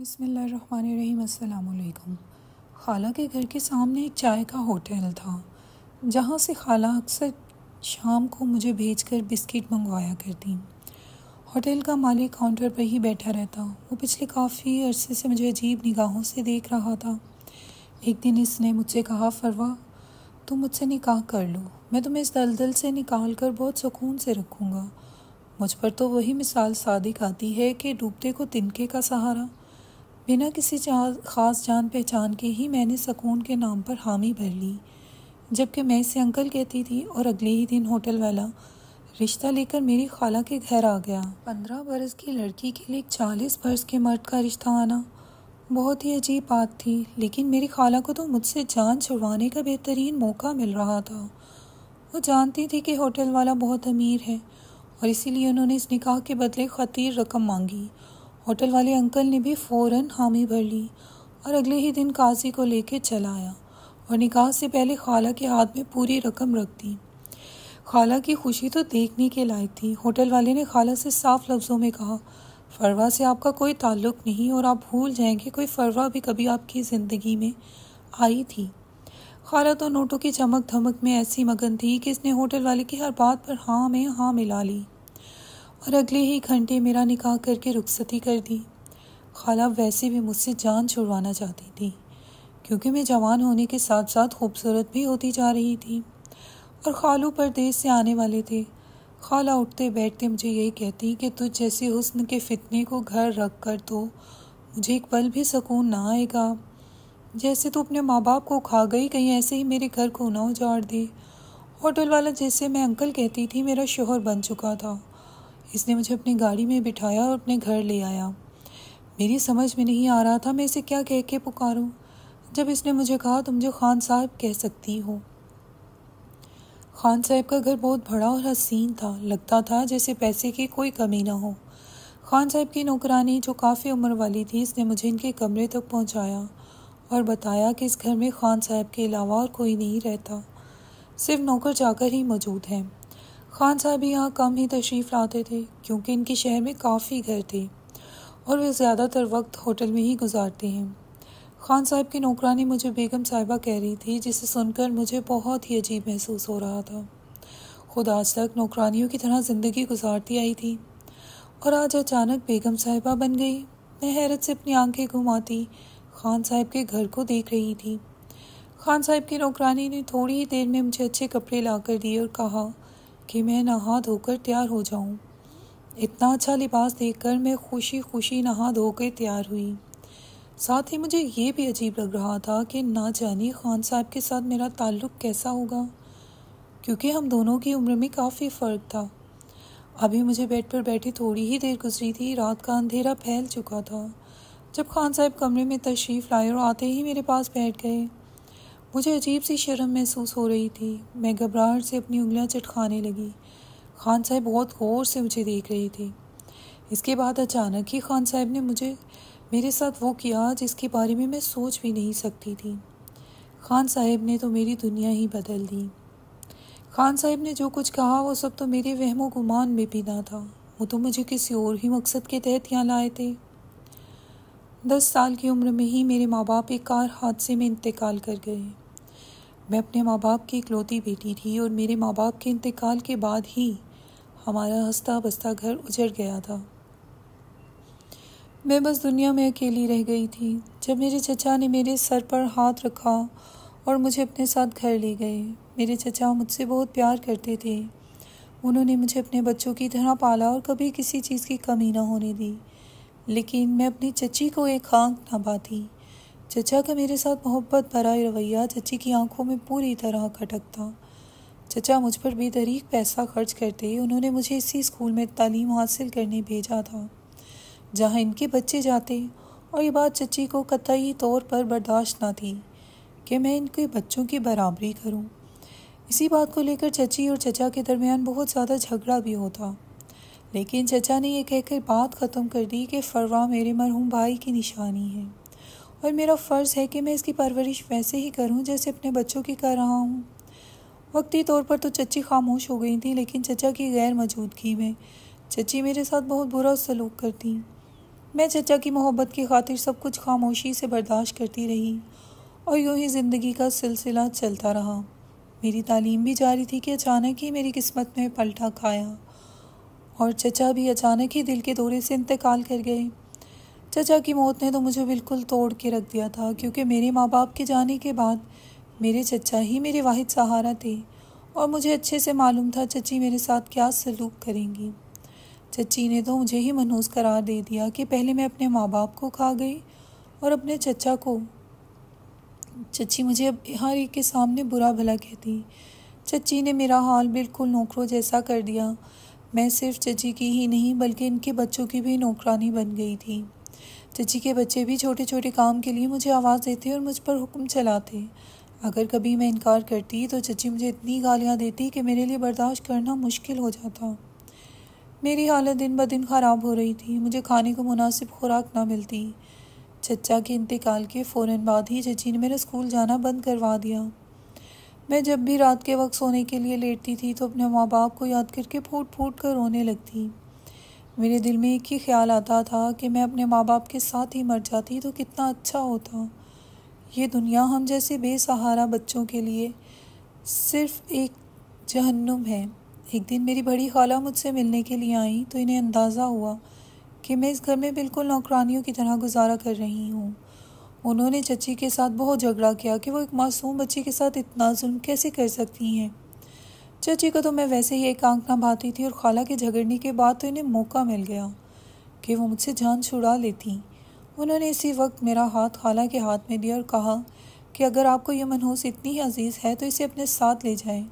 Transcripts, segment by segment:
بسم اللہ الرحمن الرحیم۔ السلام علیکم۔ خالہ کے گھر کے سامنے ایک چائے کا ہوٹل تھا جہاں سے خالہ اکثر شام کو مجھے بھیج کر بسکٹ منگوایا کرتی۔ ہوٹل کا مالک کاؤنٹر پر ہی بیٹھا رہتا۔ وہ پچھلے کافی عرصے سے مجھے عجیب نگاہوں سے دیکھ رہا تھا۔ ایک دن اس نے مجھ سے کہا، فروا تم مجھ سے نکاح کر لو، میں تمہیں اس دلدل سے نکال کر بہت سکون سے رکھوں گا۔ مجھ پر تو وہی مثال صادق آتی ہے کہ ڈوبتے کو تنکے کا سہارا۔ بنا کسی خاص جان پہچان کے ہی میں نے سکون کے نام پر حامی بھر لی، جبکہ میں اسے انکل کہتی تھی، اور اگلے ہی دن ہوٹل والا رشتہ لے کر میری خالہ کے گھر آ گیا۔ 15 برس کی لڑکی کے لیے 40 برس کے مرد کا رشتہ آنا بہت ہی عجیب بات تھی، لیکن میری خالہ کو تو مجھ سے جان چھڑوانے کا بہترین موقع مل رہا تھا۔ وہ جانتی تھی کہ ہوٹل والا بہت امیر ہے اور اسی لیے انہوں نے اس نکاح کے بدلے خطیر رقم مانگی۔ ہوٹل والے انکل نے بھی فوراً حامی بھر لی اور اگلے ہی دن قاضی کو لے کے چلا آیا اور نکاح سے پہلے خالہ کے ہاتھ میں پوری رقم رکھ دی۔ خالہ کی خوشی تو دیکھنے کے لائق تھی۔ ہوٹل والے نے خالہ سے صاف لفظوں میں کہا، فروا سے آپ کا کوئی تعلق نہیں اور آپ بھول جائیں کہ کوئی فروا بھی کبھی آپ کی زندگی میں آئی تھی۔ خالہ تو نوٹوں کی چمک دھمک میں ایسی مگن تھی کہ اس نے ہوٹل والے کی ہر بات پر ہاں میں ہاں ملا لی اور اگلے ہی گھنٹے میرا نکاح کر کے رخصتی کر دی۔ خالہ ویسے بھی مجھ سے جان چھڑوانا چاہتی تھی کیونکہ میں جوان ہونے کے ساتھ ساتھ خوبصورت بھی ہوتی جا رہی تھی اور خالو پردیس سے آنے والے تھے۔ خالہ اٹھتے بیٹھتے مجھے یہی کہتی کہ تجھ جیسے حسن کے فتنے کو گھر رکھ کر تو مجھے ایک پل بھی سکون نہ آئے گا۔ جیسے تو اپنے ماں باپ کو کھا گئی، کہیں ایسے ہی میرے گھر کو نہ اجاڑ دے۔ ہوٹل والا جیسے میں انکل کہتی تھی میرا شوہر بن چکا تھا۔ اس نے مجھے اپنی گاڑی میں بٹھایا اور اپنے گھر لے آیا۔ میری سمجھ میں نہیں آ رہا تھا میں اسے کیا کہہ کے پکاروں۔ جب اس نے مجھے کہا، تم مجھے خان صاحب کہہ سکتی ہو۔ خان صاحب کا گھر بہت بڑا اور حسین تھا، لگتا تھا جیسے پیسے کی کوئی کمی نہ ہو۔ خان صاحب کی نوکرانی جو کافی عمر والی تھی، اس نے مجھے ان کے کمرے تک پہنچایا اور بتایا کہ اس گھر میں خان صاحب کے علاوہ اور کوئی نہیں رہتا، صرف نوکر چاکر ہی موجود ہیں۔ خان صاحب یہاں کم ہی تشریف لاتے تھے کیونکہ ان کے شہر میں کافی گھر تھے اور وہ زیادہ تر وقت ہوٹل میں ہی گزارتے ہیں۔ خان صاحب کی نوکرانی مجھے بیگم صاحبہ کہہ رہی تھی، جسے سن کر مجھے بہت ہی عجیب محسوس ہو رہا تھا۔ خود آج تک نوکرانیوں کی طرح زندگی گزارتی آئی تھی اور آج اچانک بیگم صاحبہ بن گئی۔ میں حیرت سے اپنی آنکھیں گھماتی خان صاحب کے گھر کو دیکھ رہی تھی۔ خان صاحب کی نوکرانی نے تھوڑی ہی دیر میں مجھے اچھے کپڑے لا کر دیے اور کہا کہ میں نہا دھو کر تیار ہو جاؤں۔ اتنا اچھا لباس دیکھ کر میں خوشی خوشی نہا دھو کر تیار ہوئی۔ ساتھ ہی مجھے یہ بھی عجیب لگ رہا تھا کہ نہ جانے خان صاحب کے ساتھ میرا تعلق کیسا ہوگا، کیونکہ ہم دونوں کی عمر میں کافی فرق تھا۔ ابھی مجھے بیڈ پر بیٹھی تھوڑی ہی دیر گزری تھی، رات کا اندھیرا پھیل چکا تھا جب خان صاحب کمرے میں تشریف لائے اور آتے ہی میرے پاس بیٹھ گئے۔ مجھے عجیب سی شرم محسوس ہو رہی تھی۔ میں گھبراہٹ سے اپنی انگلیاں چٹکانے لگی۔ خان صاحب بہت غور سے مجھے دیکھ رہے تھے۔ اس کے بعد اچانک ہی خان صاحب نے میرے ساتھ وہ کیا جس کے بارے میں سوچ بھی نہیں سکتی تھی۔ خان صاحب نے تو میری دنیا ہی بدل دی۔ خان صاحب نے جو کچھ کہا وہ سب تو میرے وہم و گمان میں بھی نہ تھا، وہ تو مجھے کسی اور ہی مقصد کے تحت یہاں لائے تھے۔ 10 سال کی عمر میں ہی میرے ماں باپ ایک کار حادثے میں انتقال کر گئے۔ میں اپنے ماں باپ کی اکلوتی بیٹی تھی اور میرے ماں باپ کے انتقال کے بعد ہی ہمارا ہنستا بستا گھر اجڑ گیا تھا۔ میں بس دنیا میں اکیلی رہ گئی تھی جب میرے چچا نے میرے سر پر ہاتھ رکھا اور مجھے اپنے ساتھ گھر لے گئے۔ میرے چچا مجھ سے بہت پیار کرتے تھے۔ انہوں نے مجھے اپنے بچوں کی طرح پالا اور کبھی کسی چیز کی کمی نہ ہونے دی، لیکن میں اپنی چچی کو ایک آنکھ نہ پاتی۔ چچا کا میرے ساتھ محبت بھرا رویہ چچی کی آنکھوں میں پوری طرح کھٹکتا تھا۔ چچا مجھ پر بے دریغ پیسہ خرچ کرتے۔ انہوں نے مجھے اسی اسکول میں تعلیم حاصل کرنے بھیجا تھا جہاں ان کے بچے جاتے، اور یہ بات چچی کو قطعی طور پر برداشت نہ تھی کہ میں ان کے بچوں کی برابری کروں۔ اسی بات کو لے کر چچی اور چچا کے درمیان بہت زیادہ جھگڑا بھی ہوتا، لیکن چچا نے یہ کہہ کر بات ختم کر دی کہ فروا میرے مرحوم بھائی کی نشانی ہے اور میرا فرض ہے کہ میں اس کی پرورش ویسے ہی کروں جیسے اپنے بچوں کی کر رہا ہوں۔ وقتی طور پر تو چچی خاموش ہو گئی تھی، لیکن چچا کی غیر موجودگی میں چچی میرے ساتھ بہت برا سلوک کرتی۔ میں چچا کی محبت کی خاطر سب کچھ خاموشی سے برداشت کرتی رہی اور یوں ہی زندگی کا سلسلہ چلتا رہا۔ میری تعلیم بھی جاری تھی کہ اچانک ہی میری قسمت میں پلٹا کھایا اور چچا بھی اچانک ہی دل کے دورے سے انتقال کر گئے۔ چچا کی موت نے تو مجھے بالکل توڑ کے رکھ دیا تھا، کیونکہ میرے ماں باپ کے جانے کے بعد میرے چچا ہی میرے واحد سہارا تھے اور مجھے اچھے سے معلوم تھا چچی میرے ساتھ کیا سلوک کریں گی۔ چچی نے تو مجھے ہی منحوس قرار دے دیا کہ پہلے میں اپنے ماں باپ کو کھا گئی اور اپنے چچا کو۔ چچی مجھے اب ہر ایک کے سامنے برا بھلا کہتی۔ چچی نے میرا حال بالکل نوکروں جیسا کر دیا۔ میں صرف چچی کی ہی نہیں بلکہ ان کے بچوں کی بھی نوکرانی بن گئی تھی۔ چچی کے بچے بھی چھوٹے چھوٹے کام کے لیے مجھے آواز دیتے اور مجھ پر حکم چلاتے۔ اگر کبھی میں انکار کرتی تو چچی مجھے اتنی گالیاں دیتی کہ میرے لیے برداشت کرنا مشکل ہو جاتا۔ میری حالت دن بدن خراب ہو رہی تھی، مجھے کھانے کو مناسب خوراک نہ ملتی۔ چچا کے انتقال کے فوراً بعد ہی چچی نے میرا اسکول جانا بند کروا دیا۔ میں جب بھی رات کے وقت سونے کے لیے لیٹتی تھی تو اپنے ماں باپ کو یاد کر کے پھوٹ پھوٹ کر رونے لگتی۔ میرے دل میں ایک ہی خیال آتا تھا کہ میں اپنے ماں باپ کے ساتھ ہی مر جاتی تو کتنا اچھا ہوتا۔ یہ دنیا ہم جیسے بے سہارا بچوں کے لیے صرف ایک جہنم ہے۔ ایک دن میری بڑی خالہ مجھ سے ملنے کے لیے آئیں تو انہیں اندازہ ہوا کہ میں اس گھر میں بالکل نوکرانیوں کی طرح گزارا کر رہی ہوں۔ انہوں نے چچی کے ساتھ بہت جھگڑا کیا کہ وہ ایک معصوم بچی کے ساتھ اتنا ظلم کیسے کر سکتی ہیں۔ چچی کو تو میں ویسے ہی ایک آنکھ نہ بھاتی تھی اور خالہ کے جھگڑنے کے بعد تو انہیں موقع مل گیا کہ وہ مجھ سے جان چھڑا لیتی۔ انہوں نے اسی وقت میرا ہاتھ خالہ کے ہاتھ میں دیا اور کہا کہ اگر آپ کو یہ منحوس اتنی ہی عزیز ہے تو اسے اپنے ساتھ لے جائیں۔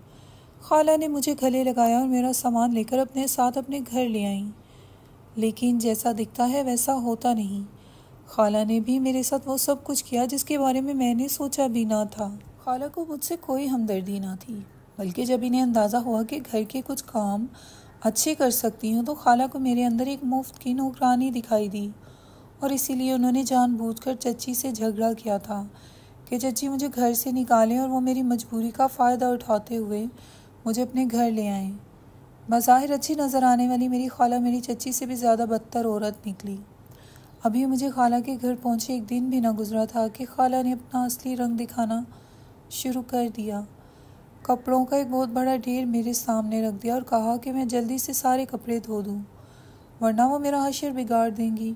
خالہ نے مجھے گلے لگایا اور میرا سامان لے کر اپنے ساتھ اپنے گھر لے آئیں، لیکن جیسا دکھتا ہے ویسا ہوتا نہیں۔ خالہ نے بھی میرے ساتھ وہ سب کچھ کیا جس کے بارے میں نے سوچا بھی نہ تھا۔ خالہ کو مجھ سے کوئی ہمدردی نہ تھی، بلکہ جب انہیں اندازہ ہوا کہ گھر کے کچھ کام اچھے کر سکتی ہوں تو خالہ کو میرے اندر ایک مفت کی نوکرانی دکھائی دی، اور اسی لیے انہوں نے جان بوجھ کر چچی سے جھگڑا کیا تھا کہ چچی مجھے گھر سے نکالیں اور وہ میری مجبوری کا فائدہ اٹھاتے ہوئے مجھے اپنے گھر لے آئیں۔ بظاہر اچھی نظر آنے والی میری خالہ میری چچی سے بھی زیادہ بدتر عورت نکلی۔ ابھی مجھے خالہ کے گھر پہنچے ایک دن بھی نہ گزرا تھا کہ خالہ نے اپنا اصلی رنگ دکھانا شروع کر دیا۔ کپڑوں کا ایک بہت بڑا ڈھیر میرے سامنے رکھ دیا اور کہا کہ میں جلدی سے سارے کپڑے دھو دوں ورنہ وہ میرا حشر بگاڑ دیں گی۔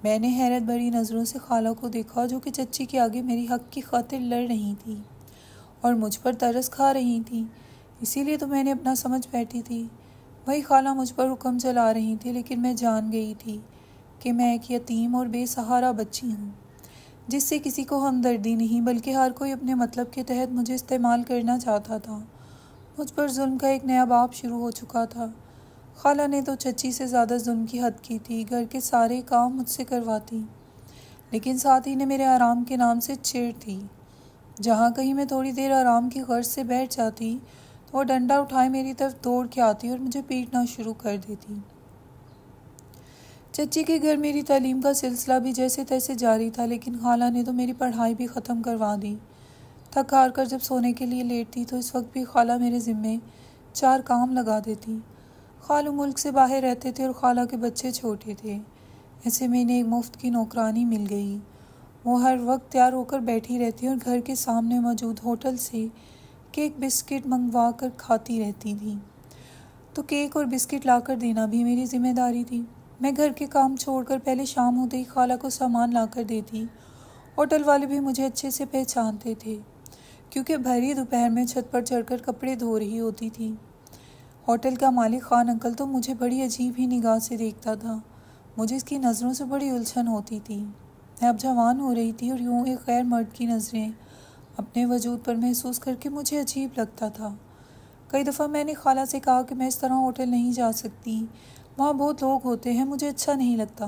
میں نے حیرت بھری نظروں سے خالہ کو دیکھا جو کہ چچی کے آگے میری حق کی خاطر لڑ رہی تھی اور مجھ پر ترس کھا رہی تھی، اسی لیے تو میں نے اپنا سمجھ بیٹھی تھی۔ وہی خالہ مجھ پر حکم چلا رہی تھی، لیکن میں جان گئی تھی کہ میں ایک یتیم اور بے سہارا بچی ہوں جس سے کسی کو ہمدردی نہیں بلکہ ہر کوئی اپنے مطلب کے تحت مجھے استعمال کرنا چاہتا تھا۔ مجھ پر ظلم کا ایک نیا باب شروع ہو چکا تھا۔ خالہ نے تو چچی سے زیادہ ظلم کی حد کی تھی، گھر کے سارے کام مجھ سے کرواتی، لیکن ساتھ ہی نے میرے آرام کے نام سے چڑ تھی۔ جہاں کہیں میں تھوڑی دیر آرام کی غرض سے بیٹھ جاتی تو وہ ڈنڈا اٹھائے میری طرف دوڑ کے آتی اور مجھے پیٹنا شروع کر دیتی۔ چچی کے گھر میری تعلیم کا سلسلہ بھی جیسے تیسے جاری تھا، لیکن خالہ نے تو میری پڑھائی بھی ختم کروا دی۔ تھک ہار کر جب سونے کے لیے لیٹتی تو اس وقت بھی خالہ میرے ذمے 4 کام لگا دیتی۔ خالو ملک سے باہر رہتے تھے اور خالہ کے بچے چھوٹے تھے، ایسے میں انہیں ایک مفت کی نوکرانی مل گئی۔ وہ ہر وقت تیار ہو کر بیٹھی رہتی اور گھر کے سامنے موجود ہوٹل سے کیک بسکٹ منگوا کر کھاتی رہتی تھی، تو کیک اور بسکٹ لا کر دینا بھی میری ذمہ داری تھی۔ میں گھر کے کام چھوڑ کر پہلے شام ہوتے ہی خالہ کو سامان لا کر دیتی۔ ہوٹل والے بھی مجھے اچھے سے پہچانتے تھے کیونکہ بھری دوپہر میں چھت پر چڑھ کر کپڑے دھو رہی ہوتی تھی۔ ہوٹل کا مالک خان انکل تو مجھے بڑی عجیب ہی نگاہ سے دیکھتا تھا، مجھے اس کی نظروں سے بڑی الجھن ہوتی تھی۔ میں اب جوان ہو رہی تھی اور یوں ایک غیر مرد کی نظریں اپنے وجود پر محسوس کر کے مجھے عجیب لگتا تھا۔ کئی دفعہ میں نے خالہ سے کہا کہ میں اس طرح ہوٹل نہیں جا سکتی، وہاں بہت لوگ ہوتے ہیں، مجھے اچھا نہیں لگتا۔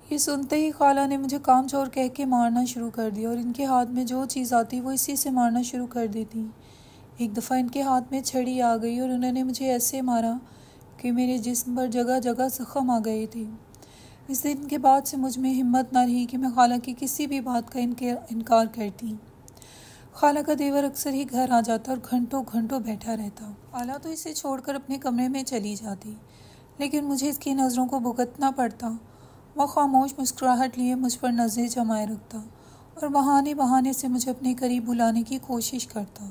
یہ سنتے ہی خالہ نے مجھے کام چور کہہ کے مارنا شروع کر دیا اور ان کے ہاتھ میں جو چیز آتی وہ اسی سے مارنا شروع کر دیتی۔ ایک دفعہ ان کے ہاتھ میں چھڑی آ گئی اور انہوں نے مجھے ایسے مارا کہ میرے جسم پر جگہ جگہ زخم آ گئے تھے۔ اس دن کے بعد سے مجھ میں ہمت نہ رہی کہ میں خالہ کی کسی بھی بات کا انکار کرتی۔ خالہ کا دیور اکثر ہی گھر آ جاتا اور گھنٹوں گھنٹوں بیٹھا رہتا۔ خالہ تو اسے چھوڑ کر اپنے کمرے میں چلی جاتی، لیکن مجھے اس کی نظروں کو بھگتنا پڑتا۔ وہ خاموش مسکراہٹ لیے مجھ پر نظریں جمائے رکھتا اور بہانے بہانے سے مجھے اپنے قریب بلانے کی کوشش کرتا۔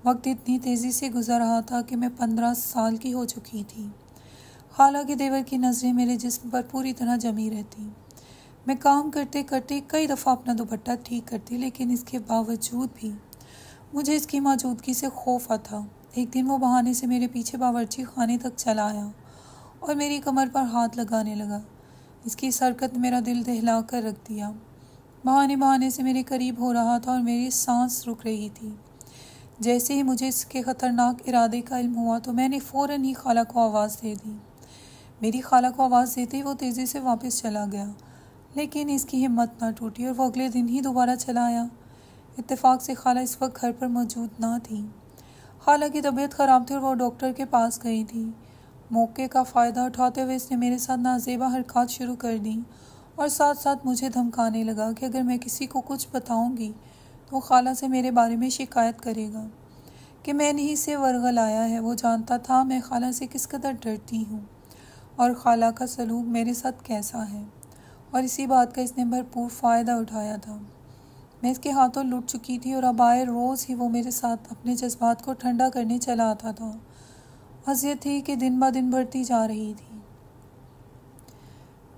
وقت اتنی تیزی سے گزر رہا تھا کہ میں 15 سال کی ہو چکی تھی۔ خالہ کے دیور کی نظریں میرے جسم پر پوری طرح جمی رہتی۔ میں کام کرتے کرتے کئی دفعہ اپنا دوپٹہ ٹھیک کرتی، لیکن اس کے باوجود بھی مجھے اس کی موجودگی سے خوف آتا۔ ایک دن وہ بہانے سے میرے پیچھے باورچی خانے تک چلا آیا اور میری کمر پر ہاتھ لگانے لگا۔ اس کی اس حرکت نے میرا دل دہلا کر رکھ دیا۔ بہانے بہانے سے میرے قریب ہو رہا تھا اور میری سانس رک رہی تھی۔ جیسے ہی مجھے اس کے خطرناک ارادے کا علم ہوا تو میں نے فوراً ہی خالہ کو آواز دے دی۔ میری خالہ کو آواز دیتے ہی وہ تیزی سے واپس چلا گیا، لیکن اس کی ہمت نہ ٹوٹی اور وہ اگلے دن ہی دوبارہ چلا آیا۔ اتفاق سے خالہ اس وقت گھر پر موجود نہ تھی۔ خالہ کی طبیعت خراب تھی اور وہ ڈاکٹر کے پاس گئی تھی۔ موقع کا فائدہ اٹھاتے ہوئے اس نے میرے ساتھ نازیبا حرکات شروع کر دیں اور ساتھ ساتھ مجھے دھمکانے لگا کہ اگر میں کسی کو کچھ بتاؤں گی تو وہ خالہ سے میرے بارے میں شکایت کرے گا کہ میں نے ہی سے ورغہ لایا ہے۔ وہ جانتا تھا میں خالہ سے کس قدر ڈرتی ہوں اور خالہ کا سلوک میرے ساتھ کیسا ہے، اور اسی بات کا اس نے بھرپور فائدہ اٹھایا تھا۔ میں اس کے ہاتھوں لٹ چکی تھی اور اب آئے روز ہی وہ میرے ساتھ اپنے جذبات کو ٹھنڈا کرنے چلا آتا تھا۔ اذیت تھی کہ دن بہ دن بڑھتی جا رہی تھی۔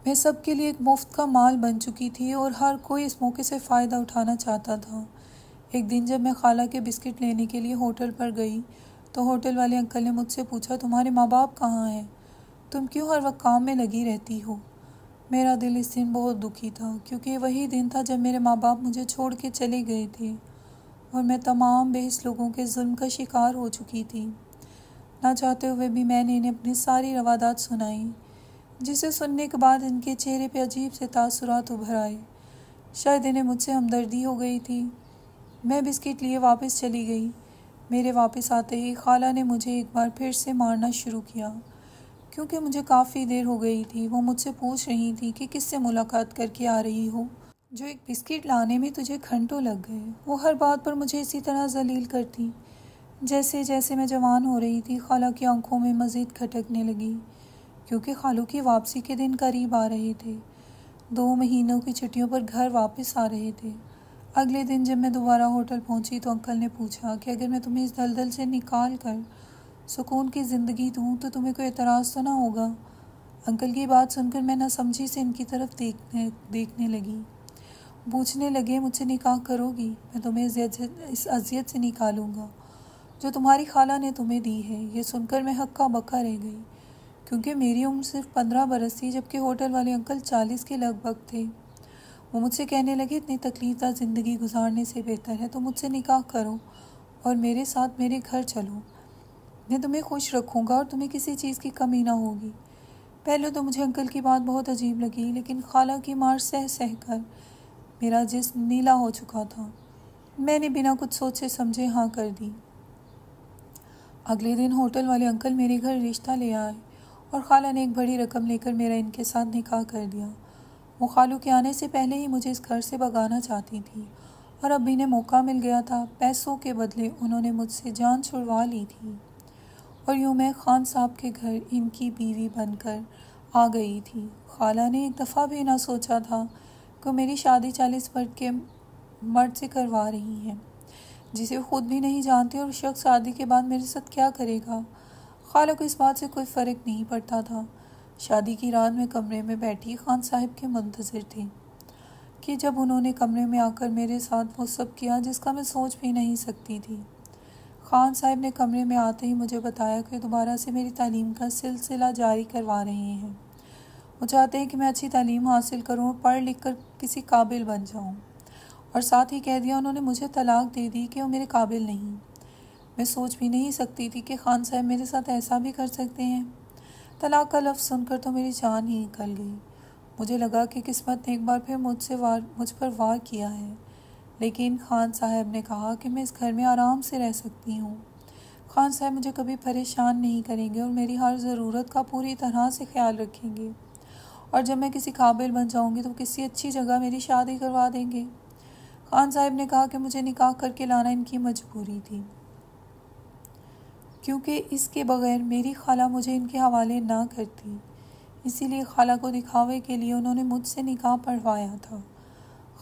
میں سب کے لیے ایک مفت کا مال بن چکی تھی اور ہر کوئی اس موقع سے فائدہ اٹھانا چاہتا تھا۔ ایک دن جب میں خالہ کے بسکٹ لینے کے لیے ہوٹل پر گئی تو ہوٹل والے انکل نے مجھ سے پوچھا، تمہارے ماں باپ کہاں ہیں؟ تم کیوں ہر وقت کام میں لگی رہتی ہو؟ میرا دل اس دن بہت دکھی تھا، کیونکہ وہی دن تھا جب میرے ماں باپ مجھے چھوڑ کے چلے گئے تھے اور میں تمام بے حس لوگوں کے ظلم کا شکار ہو چکی تھی۔ نہ چاہتے ہوئے بھی میں نے انہیں اپنی ساری روادات سنائیں، جسے سننے کے بعد ان کے چہرے پہ عجیب سے تاثرات ابھر آئے۔ شاید انہیں مجھ سے ہمدردی ہو گئی تھی۔ میں بسکٹ لیے واپس چلی گئی۔ میرے واپس آتے ہی خالہ نے مجھے ایک بار پھر سے مارنا شروع کیا، کیونکہ مجھے کافی دیر ہو گئی تھی۔ وہ مجھ سے پوچھ رہی تھی کہ کس سے ملاقات کر کے آ رہی ہو جو ایک بسکٹ لانے میں تجھے گھنٹوں لگ گئے۔ وہ ہر بات پر مجھے اسی طرح ذلیل کرتی۔ جیسے جیسے میں جوان ہو رہی تھی، خالہ کی آنکھوں میں مزید کھٹکنے لگی، کیونکہ خالو کی واپسی کے دن قریب آ رہے تھے۔ 2 مہینوں کی چھٹیوں پر گھر واپس آ رہے تھے۔ اگلے دن جب میں دوبارہ ہوٹل پہنچی تو انکل نے پوچھا کہ اگر میں تمہیں اس دلدل سے نکال کر سکون کی زندگی دوں تو تمہیں کوئی اعتراض تو نہ ہوگا؟ انکل کی بات سن کر میں نہ سمجھی سے ان کی طرف دیکھنے لگی۔ پوچھنے لگے، مجھ سے نکاح کرو گی؟ میں تمہیں اس اذیت سے نکالوں گا جو تمہاری خالہ نے تمہیں دی ہے۔ یہ سن کر میں ہکا بکا رہ گئی، کیونکہ میری عمر صرف 15 برس تھی، جبکہ ہوٹل والے انکل 40 کے لگ بھگ تھے۔ وہ مجھ سے کہنے لگے، اتنی تکلیف دہ زندگی گزارنے سے بہتر ہے تو مجھ سے نکاح کرو اور میرے ساتھ میرے گھر چلو۔ میں تمہیں خوش رکھوں گا اور تمہیں کسی چیز کی کمی نہ ہوگی۔ پہلے تو مجھے انکل کی بات بہت عجیب لگی، لیکن خالہ کی مار سہ سہ کر میرا جسم نیلا ہو چکا تھا۔ میں نے بنا کچھ سوچے سمجھے ہاں کر دی۔ اگلے دن ہوٹل والے انکل میرے گھر رشتہ لے آئے اور خالہ نے ایک بڑی رقم لے کر میرا ان کے ساتھ نکاح کر دیا۔ وہ خالو کے آنے سے پہلے ہی مجھے اس گھر سے بھگانا چاہتی تھی اور اب انہیں موقع مل گیا تھا۔ پیسوں کے بدلے انہوں نے مجھ سے جان چھڑوا لی تھی اور یوں میں خان صاحب کے گھر ان کی بیوی بن کر آ گئی تھی۔ خالہ نے ایک دفعہ بھی نہ سوچا تھا کہ میری شادی 40 برس کے مرد سے کروا رہی ہیں، جسے وہ خود بھی نہیں جانتے، اور شخص شادی کے بعد میرے ساتھ کیا کرے گا۔ خالہ کو اس بات سے کوئی فرق نہیں پڑتا تھا۔ شادی کی رات میں کمرے میں بیٹھی خان صاحب کے منتظر تھی کہ جب انہوں نے کمرے میں آ کر میرے ساتھ وہ سب کیا جس کا میں سوچ بھی نہیں سکتی تھی۔ خان صاحب نے کمرے میں آتے ہی مجھے بتایا کہ دوبارہ سے میری تعلیم کا سلسلہ جاری کروا رہے ہیں۔ وہ چاہتے ہیں کہ میں اچھی تعلیم حاصل کروں اور پڑھ لکھ کر کسی قابل بن جاؤں، اور ساتھ ہی کہہ دیا انہوں نے مجھے طلاق دے دی کہ وہ میرے قابل نہیں۔ میں سوچ بھی نہیں سکتی تھی کہ خان صاحب میرے ساتھ ایسا بھی کر سکتے ہیں۔ طلاق کا لفظ سن کر تو میری جان ہی نکل گئی۔ مجھے لگا کہ قسمت نے ایک بار پھر مجھ پر وار کیا ہے، لیکن خان صاحب نے کہا کہ میں اس گھر میں آرام سے رہ سکتی ہوں۔ خان صاحب مجھے کبھی پریشان نہیں کریں گے اور میری ہر ضرورت کا پوری طرح سے خیال رکھیں گے، اور جب میں کسی قابل بن جاؤں گی تو کسی اچھی جگہ میری شادی کروا دیں گے۔ خان صاحب نے کہا کہ مجھے نکاح کر کے لانا ان کی مجبوری تھی، کیونکہ اس کے بغیر میری خالہ مجھے ان کے حوالے نہ کرتی۔ اسی لیے خالہ کو دکھاوے کے لیے انہوں نے مجھ سے نکاح پڑھوایا تھا۔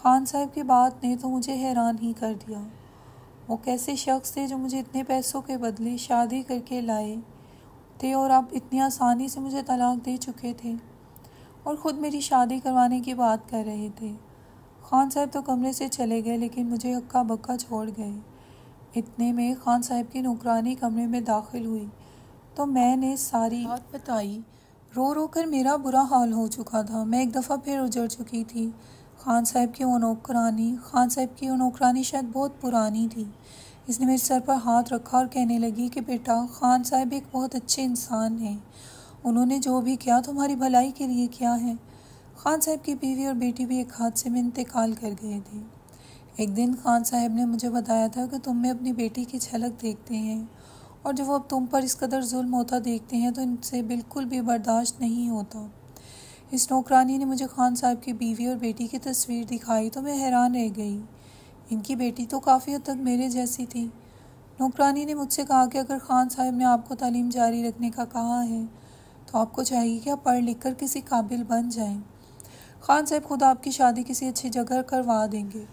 خان صاحب کی بات نے تو مجھے حیران ہی کر دیا۔ وہ کیسے شخص تھے جو مجھے اتنے پیسوں کے بدلے شادی کر کے لائے تھے اور اب اتنی آسانی سے مجھے طلاق دے چکے تھے اور خود میری شادی کروانے کی بات کر رہے تھے۔ خان صاحب تو کمرے سے چلے گئے لیکن مجھے ہکا بکا چھوڑ گئے۔ اتنے میں خان صاحب کی نوکرانی کمرے میں داخل ہوئی تو میں نے ساری بات بتائی۔ رو رو کر میرا برا حال ہو چکا تھا۔ میں ایک دفعہ پھر اجڑ چکی تھی۔ خان صاحب کی وہ نوکرانی شاید بہت پرانی تھی۔ اس نے میرے سر پر ہاتھ رکھا اور کہنے لگی کہ بیٹا، خان صاحب ایک بہت اچھے انسان ہیں۔ انہوں نے جو بھی کیا تمہاری بھلائی کے لیے کیا ہے۔ خان صاحب کی بیوی اور بیٹی بھی ایک حادثے میں انتقال کر گئے تھے۔ ایک دن خان صاحب نے مجھے بتایا تھا کہ تم میں اپنی بیٹی کی جھلک دیکھتے ہیں اور جب وہ اب تم پر اس قدر ظلم ہوتا دیکھتے ہیں تو ان سے بالکل بھی برداشت نہیں ہوتا۔ اس نوکرانی نے مجھے خان صاحب کی بیوی اور بیٹی کی تصویر دکھائی تو میں حیران رہ گئی۔ ان کی بیٹی تو کافی حد تک میرے جیسی تھی۔ نوکرانی نے مجھ سے کہا کہ اگر خان صاحب نے آپ کو تعلیم جاری رکھنے کا کہا ہے تو آپ کو چاہیے کہ آپ پڑھ لکھ کر کسی قابل بن جائیں۔ خان صاحب خود آپ کی شادی کسی اچھی جگہ کروا دیں گے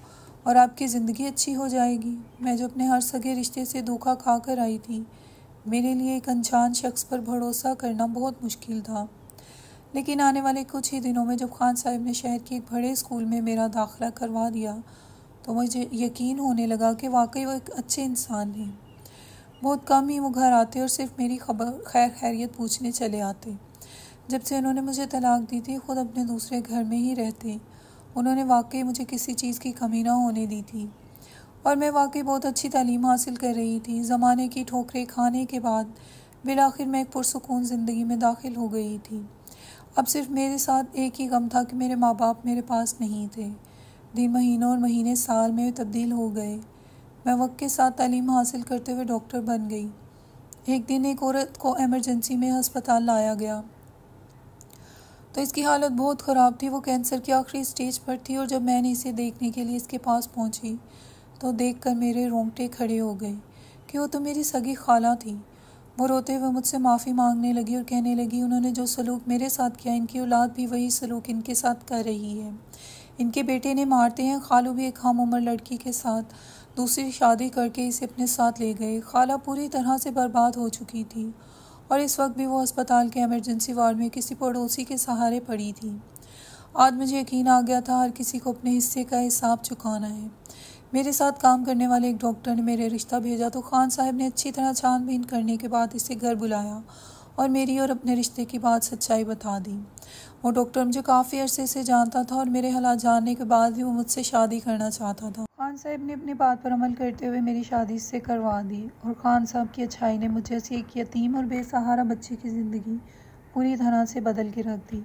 اور آپ کی زندگی اچھی ہو جائے گی۔ میں جو اپنے ہر سگے رشتے سے دھوکہ کھا کر آئی تھی، میرے لیے ایک انجان شخص پر بھروسہ کرنا بہت مشکل تھا۔ لیکن آنے والے کچھ ہی دنوں میں جب خان صاحب نے شہر کے ایک بڑے اسکول میں میرا داخلہ کروا دیا تو مجھے یقین ہونے لگا کہ واقعی وہ ایک اچھے انسان ہیں۔ بہت کم ہی وہ گھر آتے اور صرف میری خیر خیریت پوچھنے چلے آتے۔ جب سے انہوں نے مجھے طلاق دی تھی خود اپنے دوسرے گھر میں ہی رہتے۔ انہوں نے واقعی مجھے کسی چیز کی کمی نہ ہونے دی تھی اور میں واقعی بہت اچھی تعلیم حاصل کر رہی تھی۔ زمانے کی ٹھوکریں کھانے کے بعد بالآخر میں ایک پرسکون زندگی میں داخل ہو گئی تھی۔ اب صرف میرے ساتھ ایک ہی غم تھا کہ میرے ماں باپ میرے پاس نہیں تھے۔ دن مہینوں اور مہینے سال میں تبدیل ہو گئے۔ میں وقت کے ساتھ تعلیم حاصل کرتے ہوئے ڈاکٹر بن گئی۔ ایک دن ایک عورت کو ایمرجنسی میں ہسپتال لایا گیا تو اس کی حالت بہت خراب تھی۔ وہ کینسر کی آخری سٹیج پر تھی اور جب میں نے اسے دیکھنے کے لیے اس کے پاس پہنچی تو دیکھ کر میرے رونگٹے کھڑے ہو گئے کہ وہ تو میری سگی خالہ تھی۔ وہ روتے ہوئے مجھ سے معافی مانگنے لگی اور کہنے لگی انہوں نے جو سلوک میرے ساتھ کیا ان کی اولاد بھی وہی سلوک ان کے ساتھ کر رہی ہے۔ ان کے بیٹے نے مارتے ہیں۔ خالو بھی ایک ہم عمر لڑکی کے ساتھ دوسری شادی کر کے اسے اپنے ساتھ لے گئے۔ خالہ پوری طرح سے برباد ہو چکی تھی اور اس وقت بھی وہ ہسپتال کے ایمرجنسی وارڈ میں کسی پڑوسی کے سہارے پڑی تھی۔ آج مجھے یقین آ گیا تھا ہر کسی کو اپنے حصے کا حساب چکانا ہے۔ میرے ساتھ کام کرنے والے ایک ڈاکٹر نے میرے رشتہ بھیجا تو خان صاحب نے اچھی طرح چھان بین کرنے کے بعد اسے گھر بلایا اور میری اور اپنے رشتے کی بات سچائی بتا دی۔ وہ ڈاکٹر مجھے کافی عرصے سے جانتا تھا اور میرے حالات جاننے کے بعد بھی وہ مجھ سے شادی کرنا چاہتا تھا۔ خان صاحب نے اپنی بات پر عمل کرتے ہوئے میری شادی اس سے کروا دی اور خان صاحب کی اچھائی نے مجھ جیسی ایک یتیم اور بے سہارا بچے کی زندگی پوری طرح سے بدل کے رکھ دی۔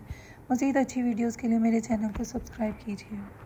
مزید اچھی ویڈیوز کے لیے میرے چینل کو سبسکرائب کیجیے۔